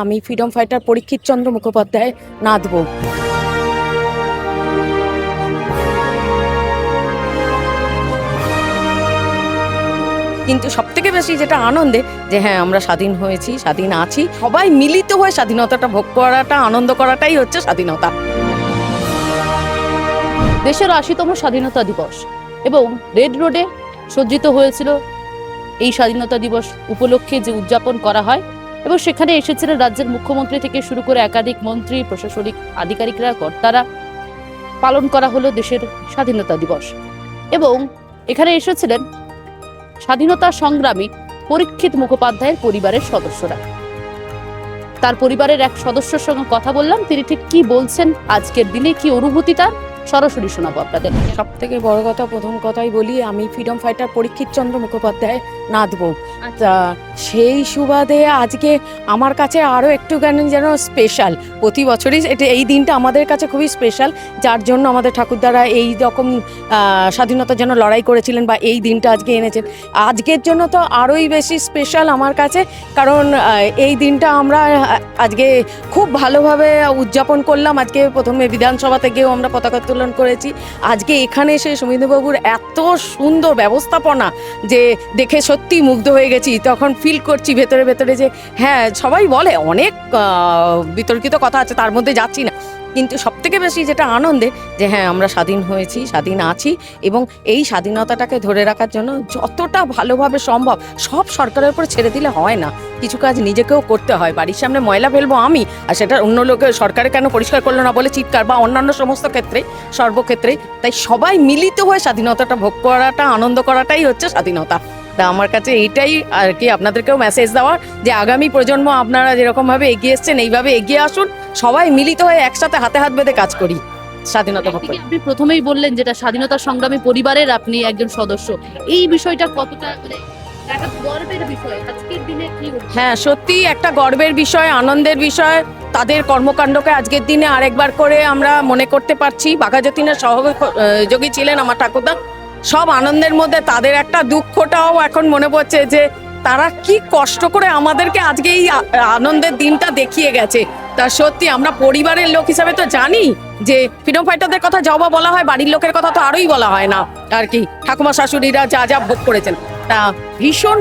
আমি freedom fighter পরীক্ষিত চন্দ্র মুখোপাধ্যায় নাচব। কিন্তু সব থেকে বেশি যেটা আনন্দে যে হ্যাঁ আমরা স্বাধীন হয়েছি, স্বাধীন আছি, সবাই মিলিত হয়ে স্বাধীনতাটা ভোগ করাটা, আনন্দ করাটাই হচ্ছে স্বাধীনতা। দেশের ৮০তম স্বাধীনতা দিবস এবং রেড রোডে সজ্জিত হয়েছিল এই স্বাধীনতা দিবস উপলক্ষে যে উদযাপন করা হয়, এবং সেখানে এসেছিলেন রাজ্যের মুখ্যমন্ত্রী থেকে শুরু করে একাধিক মন্ত্রী, প্রশাসনিক আধিকারিকরা, কর্তারা। পালন করা হলো দেশের স্বাধীনতা দিবস এবং এখানে এসেছিলেন স্বাধীনতা সংগ্রামী পরীক্ষিত মুখোপাধ্যায়ের পরিবারের সদস্যরা। তার পরিবারের এক সদস্যের সঙ্গে কথা বললাম, তিনি ঠিক কি বলছেন, আজকের দিনে কি অনুভূতি তার, সরাসরি শোনাবো আপনাদের। সব থেকে বড় কথা, প্রথম কথাই বলি, আমি ফ্রিডম ফাইটার পরীক্ষিত চন্দ্র মুখোপাধ্যায় নাচব। তা সেই সুবাদে আজকে আমার কাছে আরও একটুখানি যেন স্পেশাল। প্রতি বছরই এই দিনটা আমাদের কাছে খুবই স্পেশাল, যার জন্য আমাদের ঠাকুরদারা এই রকম স্বাধীনতার জন্য লড়াই করেছিলেন বা এই দিনটা আজকে এনেছেন। আজকের জন্য তো আরোই বেশি স্পেশাল আমার কাছে, কারণ এই দিনটা আমরা আজকে খুব ভালোভাবে উদযাপন করলাম। আজকে প্রথমে বিধানসভাতে গিয়েও আমরা পতাকা উত্তোলন করেছি। আজকে এখানে এসে সৌমিত্রবাবুর এত সুন্দর ব্যবস্থাপনা যে দেখে সত্যি মুগ্ধ হয়ে গেছি। তখন ফিল করছি ভেতরে ভেতরে যে হ্যাঁ, সবাই বলে অনেক বিতর্কিত কথা আছে, তার মধ্যে যাচ্ছি না, কিন্তু সব থেকে বেশি যেটা আনন্দের যে হ্যাঁ আমরা স্বাধীন হয়েছি, স্বাধীন আছি, এবং এই স্বাধীনতাটাকে ধরে রাখার জন্য যতটা ভালোভাবে সম্ভব সব সরকারের উপরে ছেড়ে দিলে হয় না, কিছু কাজ নিজেকেও করতে হয়। বাড়ির সামনে ময়লা ফেলবো আমি, আর সেটা অন্য লোকের সরকারে কেন পরিষ্কার করলো না বলে চিৎকার, বা অন্যান্য সমস্ত ক্ষেত্রে, সর্বক্ষেত্রে। তাই সবাই মিলিত হয়ে স্বাধীনতাটা ভোগ করাটা, আনন্দ করাটাই হচ্ছে স্বাধীনতা। তা আমার কাছে এইটাই আর কি, আপনাদেরকেও মেসেজ দেওয়ার যে আগামী প্রজন্ম আপনারা যেরকমভাবে এগিয়ে এসছেন এইভাবে এগিয়ে আসুন, সবাই মিলিত হয়ে একসাথে হাতে হাত বেঁধে কাজ করি স্বাধীনতা ভোগ করি। আপনি প্রথমেই বললেন যেটা স্বাধীনতা সংগ্রামী পরিবারের আপনি একজন সদস্য, এই বিষয়টা কতটা একটা গর্বের বিষয় আজকের দিনে? কি হ্যাঁ, সত্যি একটা গর্বের বিষয়, আনন্দের বিষয়। তাদের কর্মকাণ্ডকে আজকের দিনে আরেকবার করে আমরা মনে করতে পারছি। বাঘাযতীনের সহযোগী ছিলেন আমার ঠাকুরদা। সব আনন্দের মধ্যে তাদের একটা দুঃখটাও এখন মনে পড়ছে যে তারা কি কষ্ট করে আমাদেরকে আজকে এই আনন্দের দিনটা দেখিয়ে গেছে। তা সত্যি আমরা পরিবারের লোক হিসাবে তো জানি যে ফ্রিডম ফাইটারদের কথা যা বলা হয়, বাড়ির লোকের কথা তো আরোই বলা হয় না আর কি। ঠাকুমা শাশুড়িরা যা যা ভোগ করেছেন, তা ভীষণ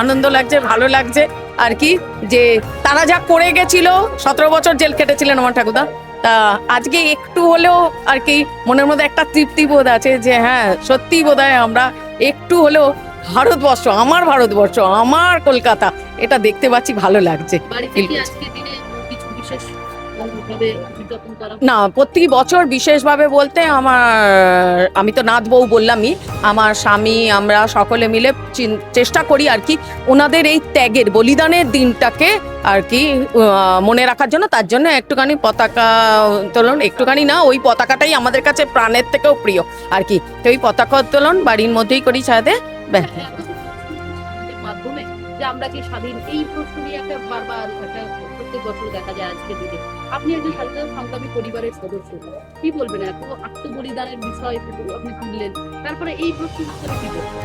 আনন্দ লাগছে, ভালো লাগছে আর কি, যে তারা যা করে গেছিল। 17 বছর জেল খেটেছিলেন আমার ঠাকুরদা। তা আজকে একটু হলেও আর কি মনের মধ্যে একটা তৃপ্তি বোধ আছে যে হ্যাঁ সত্যি বোধহয় আমরা একটু হলেও ভারতবর্ষ, আমার কলকাতা, এটা দেখতে পাচ্ছি, ভালো লাগছে। না, প্রতি বছর বিশেষভাবে বলতে আমি তো নাথ বউ বললামই, আমার স্বামী, আমরা সকলে মিলে চেষ্টা করি আর কি ওনাদের এই ত্যাগের, বলিদানের দিনটাকে আর কি মনে রাখার জন্য। তার জন্য একটুখানি পতাকা উত্তোলন, একটুখানি না, ওই পতাকাটাই আমাদের কাছে প্রাণের থেকেও প্রিয় আর কি। তো ওই পতাকা উত্তোলন বাড়ির মধ্যেই করি ছাদে। মাধ্যমে যে আমরা কি স্বাধীন, এই প্রশ্ন নিয়ে একটা বারবার একটা প্রত্যেক বছর দেখা যায়। আজকে দিনে আপনি একজন স্বাধীনতা সংগ্রামী পরিবারের সদস্য, কি বলবেন? এত আত্মবলিদানের বিষয় আপনি তুললেন, তারপরে এই প্রশ্ন কি বলবেন?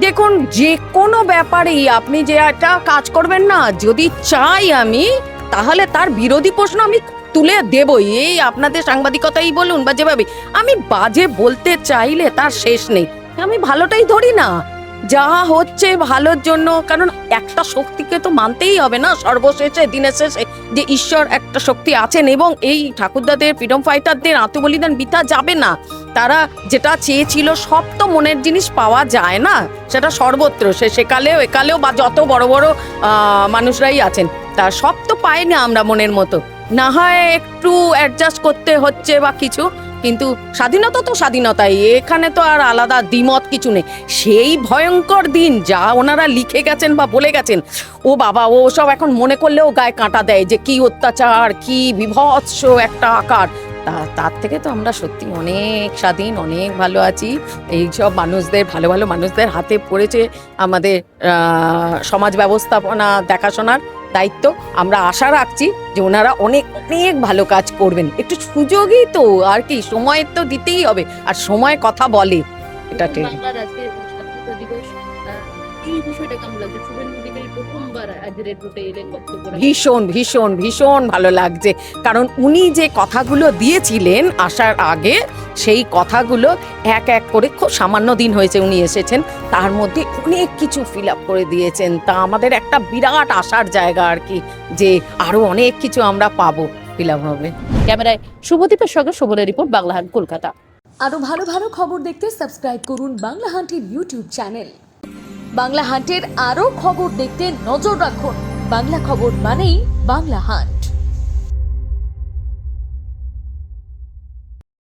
দেখুন, যে কোনো ব্যাপারেই আপনি যে একটা কাজ করবেন না, যদি চাই আমি, তাহলে তার বিরোধী প্রশ্ন আমি তুলে দেবই। এই আপনাদের সাংবাদিকতাই বলুন বা যেভাবে, আমি বাজে বলতে চাইলে তার শেষ নেই। আমি ভালোটাই ধরি না, যা হচ্ছে ভালোর জন্য, কারণ একটা শক্তিকে তো মানতেই হবে না সর্বশেষে, দিনের শেষে, যে ঈশ্বর একটা শক্তি আছেন, এবং এই ঠাকুরদাদের, ফ্রিডম ফাইটারদের আত্মবলিদান বৃথা যাবে না। তারা যেটা চেয়েছিল সব তো মনের জিনিস পাওয়া যায় না, সেটা সর্বত্র, সেকালেও একালেও বা যত বড় বড় মানুষরাই আছেন, তা সব তো পাই না আমরা মনের মতো, না হয় একটু অ্যাডজাস্ট করতে হচ্ছে বা কিছু, কিন্তু স্বাধীনতা তো স্বাধীনতাই, এখানে তো আর আলাদা দ্বিমত কিছু নেই। সেই ভয়ঙ্কর দিন যা ওনারা লিখে গেছেন বা বলে গেছেন, ও বাবা, ও সব এখন মনে করলেও গায়ে কাঁটা দেয়, যে কি অত্যাচার, কি বিভৎস একটা আকার। তার থেকে তো আমরা সত্যি অনেক স্বাধীন, অনেক ভালো আছি। এইসব মানুষদের, ভালো ভালো মানুষদের হাতে পড়েছে আমাদের সমাজ ব্যবস্থাপনা দেখাশোনার দায়িত্ব। আমরা আশা রাখছি যে ওনারা অনেক অনেক ভালো কাজ করবেন। একটু সুযোগই তো আর কি, সময় তো দিতেই হবে, আর সময় কথা বলে, এটা ঠিক। এই বিষয়টা কেমন লাগছে? শুভেন্দু অধিকারী প্রথমবার আজ রেড রোডে এলেন বক্তব্য রাখতে। ভীষণ ভীষণ ভীষণ ভালো লাগছে, কারণ উনি যে কথাগুলো দিয়েছিলেন আসার আগে, সেই কথাগুলো এক এক করে, খুব সামান্য দিন হয়েছে উনি এসেছেন, তার মধ্যে অনেক কিছু ফিল আপ করে দিয়েছেন। তা আমাদের একটা বিরাট আশার জায়গা আর কি, যে আরো অনেক কিছু আমরা পাবো, ফিল আপ হবে। ক্যামেরায় শুভদীপের সঙ্গে শোভনের রিপোর্ট, বাংলাহাট, কলকাতা। আরও ভালো ভালো খবর দেখতে সাবস্ক্রাইব করুন বাংলা হান্টের ইউটিউব চ্যানেল। বাংলা হান্টের আরও খবর দেখতে নজর রাখুন। বাংলা খবর মানেই বাংলা হান্ট।